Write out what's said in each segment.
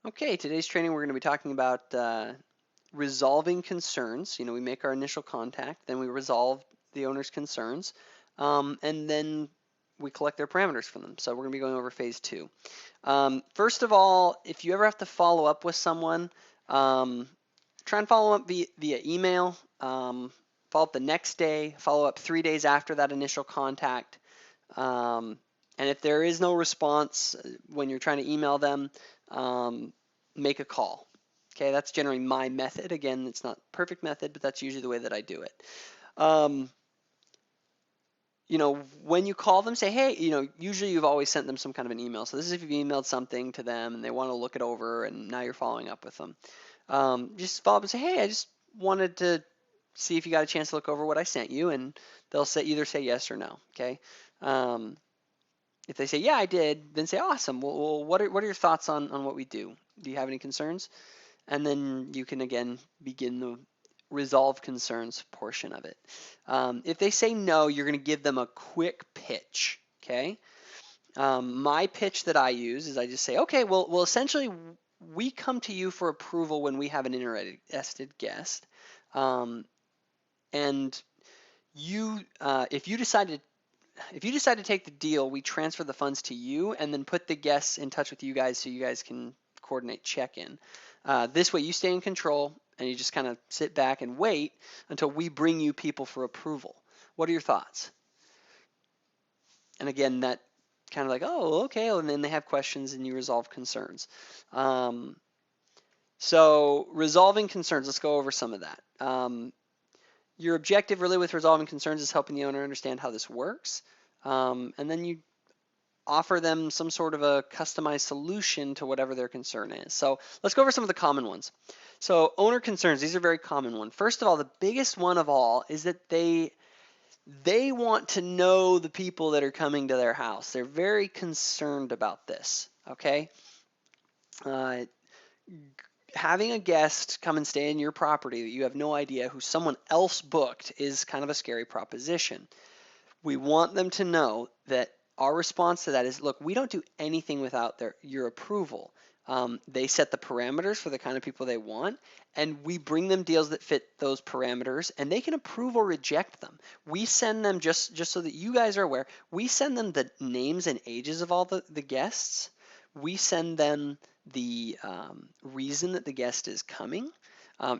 Okay, today's training we're going to be talking about resolving concerns. We make our initial contact, then we resolve the owner's concerns, and then we collect their parameters from them. So we're going to be going over phase two. First of all, if you ever have to follow up with someone, um, try and follow up via email, follow up the next day, follow up 3 days after that initial contact. Um, and if there is no response when you're trying to email them, um, make a call. Okay, that's generally my method. Again, it's not perfect method, but that's usually the way that I do it. Um, when you call them, say, hey, usually you've always sent them some kind of an email. So this is if you've emailed something to them and they want to look it over and now you're following up with them. Just follow up and say, hey, I just wanted to see if you got a chance to look over what I sent you, and they'll either say yes or no. Okay. Um, if they say, yeah, I did, then say, awesome. Well, what are your thoughts on what we do? Do you have any concerns? And then you can, again, begin the resolve concerns portion of it. If they say no, you're going to give them a quick pitch, okay? My pitch that I use is I just say, okay, well, essentially, we come to you for approval when we have an interested guest. Um, and if you decide to take the deal, we transfer the funds to you and then put the guests in touch with you guys so you guys can coordinate check-in. This way you stay in control and you just kind of sit back and wait until we bring you people for approval. What are your thoughts? And again, that kind of like, oh, okay, and then they have questions and you resolve concerns. Um, so resolving concerns, let's go over some of that. Your objective really with resolving concerns is helping the owner understand how this works. And then you offer them some sort of a customized solution to whatever their concern is. So let's go over some of the common ones. So owner concerns, these are very common ones. First of all, the biggest one of all is that they want to know the people that are coming to their house. They're very concerned about this, okay? Uh, Having a guest come and stay in your property that you have no idea who someone else booked is kind of a scary proposition. We want them to know that our response to that is, look, we don't do anything without your approval. They set the parameters for the kind of people they want, and we bring them deals that fit those parameters, and they can approve or reject them. We send them, just so that you guys are aware, we send them the names and ages of all the guests. We send them the reason that the guest is coming.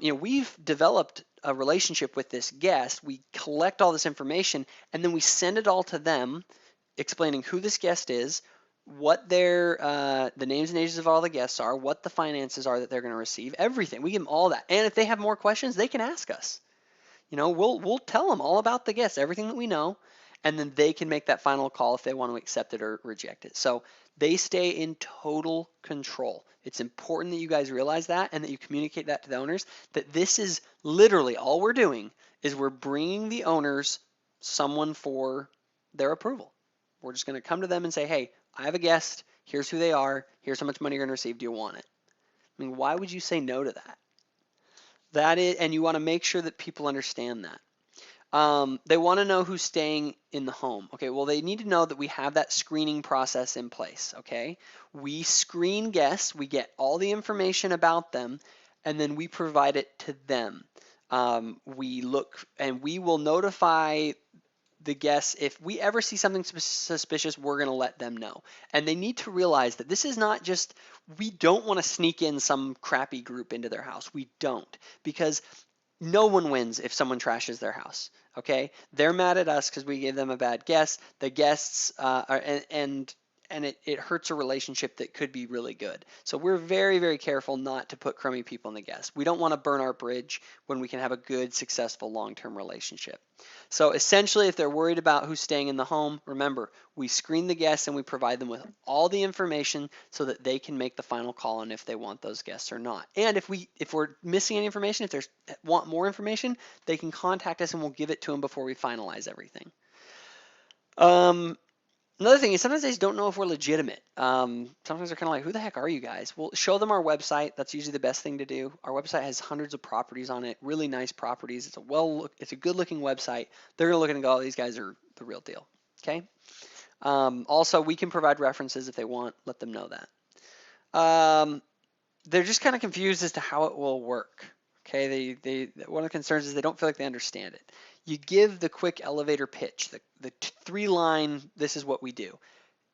We've developed a relationship with this guest. We collect all this information and then we send it all to them, explaining who this guest is, what the names and ages of all the guests are, what the finances are that they're going to receive, everything. We give them all that. And if they have more questions, they can ask us. We'll tell them all about the guests, everything that we know, and then they can make that final call if they want to accept it or reject it. So they stay in total control. It's important that you guys realize that and that you communicate that to the owners, that this is literally all we're doing is we're bringing the owners someone for their approval. We're just going to come to them and say, hey, I have a guest. Here's who they are. Here's how much money you're going to receive. Do you want it? I mean, why would you say no to that? And you want to make sure that people understand that. They want to know who's staying in the home. Okay, well, they need to know that we have that screening process in place. Okay, we screen guests, we get all the information about them, and then we provide it to them. We look and we will notify the guests if we ever see something suspicious. We're going to let them know, and they need to realize that this is not just, we don't want to sneak in some crappy group into their house. We don't, because no one wins if someone trashes their house. Okay, they're mad at us because we gave them a bad guest. The guests and it hurts a relationship that could be really good. So we're very, very careful not to put crummy people in the guests. We don't want to burn our bridge when we can have a good, successful, long-term relationship. So essentially, if they're worried about who's staying in the home, remember, we screen the guests and we provide them with all the information so that they can make the final call on if they want those guests or not. And if we're missing any information, if they want more information, they can contact us and we'll give it to them before we finalize everything. Another thing is sometimes they just don't know if we're legitimate. Sometimes they're kind of like, who the heck are you guys? Well, show them our website. That's usually the best thing to do. Our website has hundreds of properties on it, really nice properties. It's a good looking website. They're gonna look at it and go, oh, these guys are the real deal. Okay. Also, we can provide references if they want. Let them know that. Um, they're just kind of confused as to how it will work. Okay, one of the concerns is they don't feel like they understand it. You give the quick elevator pitch, the 3-line, this is what we do.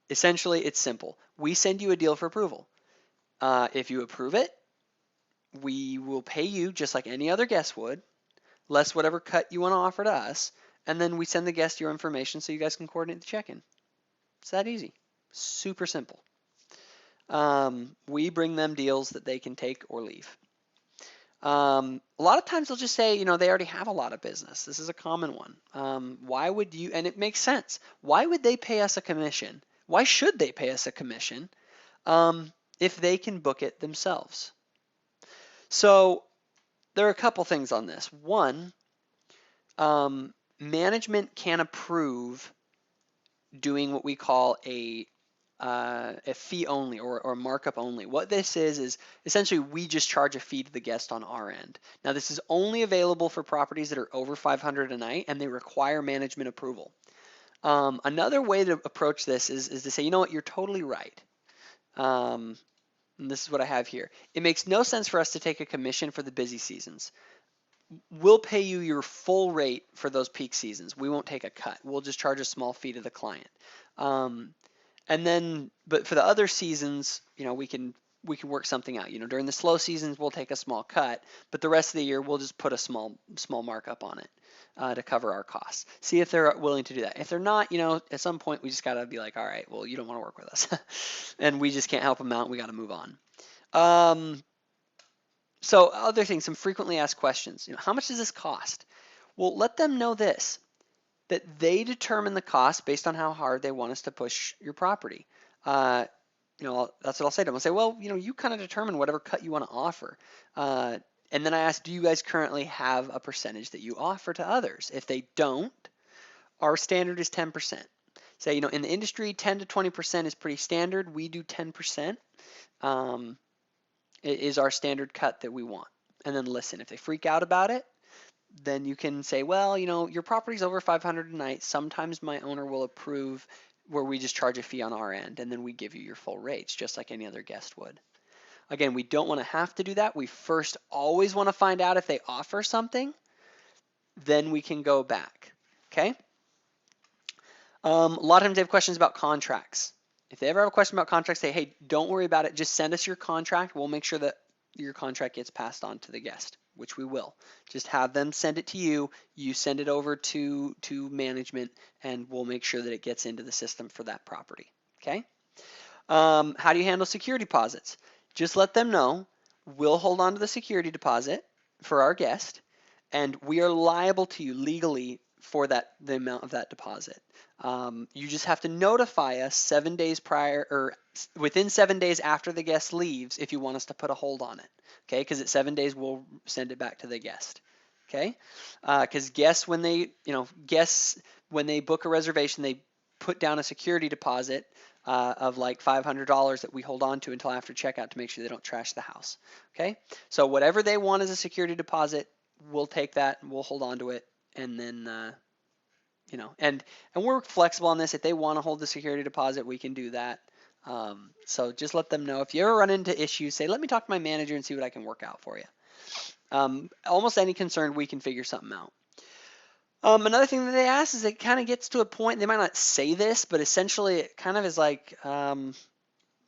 Essentially, it's simple. We send you a deal for approval. If you approve it, we will pay you just like any other guest would, less whatever cut you want to offer to us, and then we send the guest your information so you guys can coordinate the check-in. It's that easy. Super simple. We bring them deals that they can take or leave. A lot of times they'll just say, they already have a lot of business. This is a common one. Why would you, and it makes sense. Why would they pay us a commission? Why should they pay us a commission if they can book it themselves? So there are a couple things on this. One, management can approve doing what we call a fee only or markup only. What this is essentially we just charge a fee to the guest on our end. Now this is only available for properties that are over 500 a night and they require management approval. Another way to approach this is to say, you know what, you're totally right. And this is what I have here. It makes no sense for us to take a commission for the busy seasons. We'll pay you your full rate for those peak seasons. We won't take a cut. We'll just charge a small fee to the client. And then, but for the other seasons, we can work something out. During the slow seasons, we'll take a small cut, but the rest of the year, we'll just put a small markup on it to cover our costs. See if they're willing to do that. If they're not, at some point, we just got to be like, all right, well, you don't want to work with us, and we just can't help them out. We got to move on. So other things, some frequently asked questions. How much does this cost? Well, let them know this, that they determine the cost based on how hard they want us to push your property. That's what I'll say to them. I'll say, well, you kind of determine whatever cut you want to offer. And then I ask, do you guys currently have a percentage that you offer to others? If they don't, our standard is 10%. Say, in the industry, 10 to 20% is pretty standard. We do 10%. It is our standard cut that we want. And then listen, if they freak out about it, then you can say, well, your property's over 500 a night. Sometimes my owner will approve where we just charge a fee on our end, and then we give you your full rates, just like any other guest would. Again, we don't want to have to do that. We first always want to find out if they offer something, then we can go back, okay? A lot of times they have questions about contracts. If they ever have a question about contracts, say, hey, don't worry about it. Just send us your contract. We'll make sure that your contract gets passed on to the guest, which we will. Just have them send it to you. You send it over to management, and we'll make sure that it gets into the system for that property, okay? How do you handle security deposits? Just let them know we'll hold on to the security deposit for our guest, and we are liable to you legally for the amount of that deposit. You just have to notify us 7 days prior or within 7 days after the guest leaves if you want us to put a hold on it. Okay, because at 7 days we'll send it back to the guest. Okay, because guests when they book a reservation, they put down a security deposit of like $500 that we hold on to until after checkout to make sure they don't trash the house. Okay, so whatever they want as a security deposit, we'll take that and we'll hold on to it, and then and we're flexible on this. If they want to hold the security deposit, we can do that. So just let them know. If you ever run into issues, say, let me talk to my manager and see what I can work out for you. Almost any concern, we can figure something out. Another thing that they ask is it kind of gets to a point, they might not say this, but essentially it kind of is like, now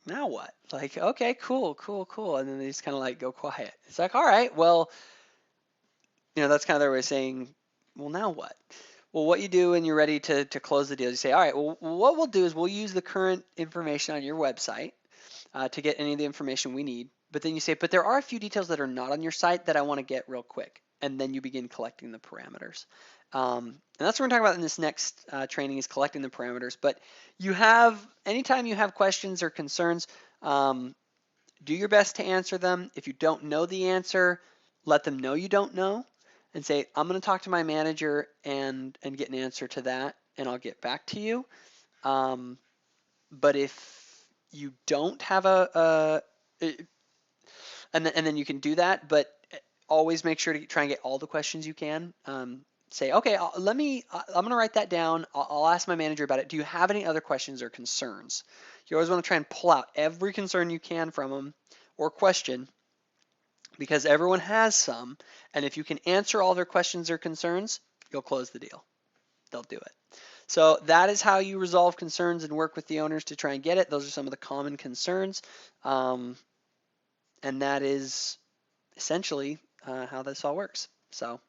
what? Like, okay, cool. And then they just kind of like go quiet. It's like, all right, well, that's kind of their way of saying, well, now what? Well, what you do when you're ready to close the deal, you say, all right, well, what we'll do is we'll use the current information on your website to get any of the information we need. But then you say, but there are a few details that are not on your site that I want to get real quick. And then you begin collecting the parameters. And that's what we're talking about in this next training is collecting the parameters. But anytime you have questions or concerns, do your best to answer them. If you don't know the answer, let them know you don't know. And say, I'm going to talk to my manager and get an answer to that, and I'll get back to you. But if you don't have and then you can do that, but always make sure to try and get all the questions you can. Say, okay, I'm going to write that down. I'll ask my manager about it. Do you have any other questions or concerns? You always want to try and pull out every concern you can from them, or question, because everyone has some, and if you can answer all their questions or concerns, you'll close the deal. They'll do it. So that is how you resolve concerns and work with the owners to try and get it. Those are some of the common concerns, and that is essentially how this all works. So